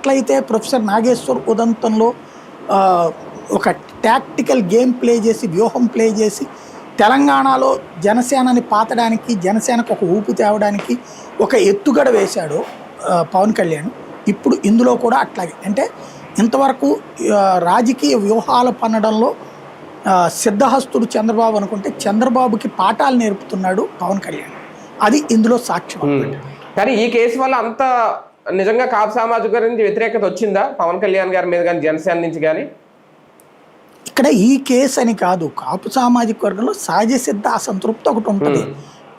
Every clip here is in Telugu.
ఎట్లయితే ప్రొఫెసర్ నాగేశ్వర్ ఉదంతంలో ఒక టాక్టికల్ గేమ్ ప్లే చేసి వ్యూహం ప్లే చేసి తెలంగాణలో జనసేనని పాతడానికి జనసేనకు ఒక ఊపు తేవడానికి ఒక ఎత్తుగడ వేశాడు పవన్ కళ్యాణ్. ఇప్పుడు ఇందులో కూడా అట్లాగే అంటే ఇంతవరకు రాజకీయ వ్యూహాలు పన్నడంలో సిద్ధహస్తుడు చంద్రబాబు అనుకుంటే చంద్రబాబుకి పాఠాలు నేర్పుతున్నాడు పవన్ కళ్యాణ్. అది ఇందులో సాక్ష్యం. కానీ ఈ కేసు వల్ల అంత నిజంగా కాపు సామాజిక నుంచి వ్యతిరేకత వచ్చిందా పవన్ కళ్యాణ్ గారి మీద కానీ జనసేన నుంచి కానీ? ఇక్కడ ఈ కేసు అని కాదు, కాపు సామాజిక వర్గంలో సహజ సిద్ధ అసంతృప్తి ఒకటి ఉంటుంది.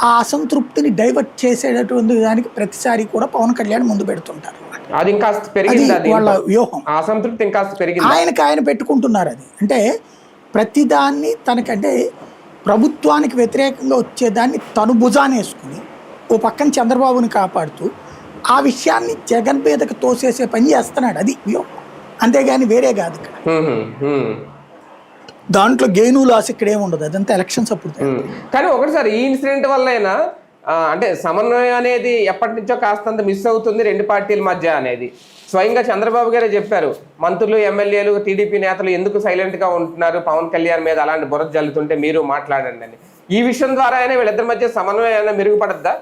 ఆ అసంతృప్తిని డైవర్ట్ చేసేటటువంటి దానికి ప్రతిసారి కూడా పవన్ కళ్యాణ్ ముందు పెడుతుంటారు. అది ఇంకా పెరిగింది వాళ్ళ వ్యూహం. అసంతృప్తి ఇంకా పెరిగింది. ఆయన పెట్టుకుంటున్నారు. అది అంటే ప్రతిదాన్ని తనకంటే ప్రభుత్వానికి వ్యతిరేకంగా వచ్చేదాన్ని తను భుజాన్ని వేసుకుని ఓ పక్కన చంద్రబాబుని కాపాడుతూ ఆ విషయాన్ని జగన్ మీదకి తోసేసే పని చేస్తున్నాడు. అది వ్యూహం, అంతేగాని వేరే కాదు. ఇక్కడ దాంట్లో గెయిను లాస్ ఇక్కడ ఏముండదు, అదంతా ఎలక్షన్స్ అప్పుడు. కానీ ఒకటిసారి ఈ ఇన్సిడెంట్ వల్ల అయినా అంటే సమన్వయం అనేది ఎప్పటి నుంచో కాస్తంత మిస్ అవుతుంది రెండు పార్టీల మధ్య అనేది స్వయంగా చంద్రబాబు గారే చెప్పారు. మంత్రులు, ఎమ్మెల్యేలు, టీడీపీ నేతలు ఎందుకు సైలెంట్గా ఉంటున్నారు పవన్ కళ్యాణ్ మీద అలాంటి బురద జల్లుతుంటే మీరు మాట్లాడండి అని. ఈ విషయం ద్వారా అయినా వీళ్ళిద్దరి మధ్య సమన్వయం అయినా మెరుగుపడద్దా?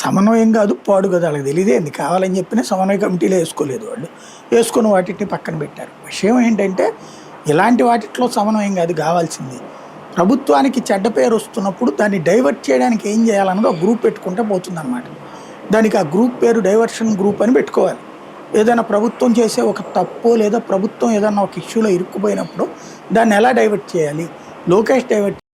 సమన్వయం కాదు, పాడు కదా, వాళ్ళకి తెలియదేంది. కావాలని చెప్పినా సమన్వయ కమిటీలో వేసుకోలేదు. వాళ్ళు వేసుకున్న వాటిని పక్కన పెట్టారు. విషయం ఏంటంటే ఇలాంటి వాటిలో సమన్వయం కాదు కావాల్సింది. ప్రభుత్వానికి చెడ్డ పేరు వస్తున్నప్పుడు దాన్ని డైవర్ట్ చేయడానికి ఏం చేయాలన్నది ఒక గ్రూప్ పెట్టుకుంటే పోతుంది అన్నమాట. దానికి ఆ గ్రూప్ పేరు డైవర్షన్ గ్రూప్ అని పెట్టుకోవాలి. ఏదైనా ప్రభుత్వం చేసే ఒక తప్పు లేదా ప్రభుత్వం ఏదైనా ఒక ఇష్యూలో ఇరుక్కుపోయినప్పుడు దాన్ని ఎలా డైవర్ట్ చేయాలి, లోకేష్ డైవర్ట్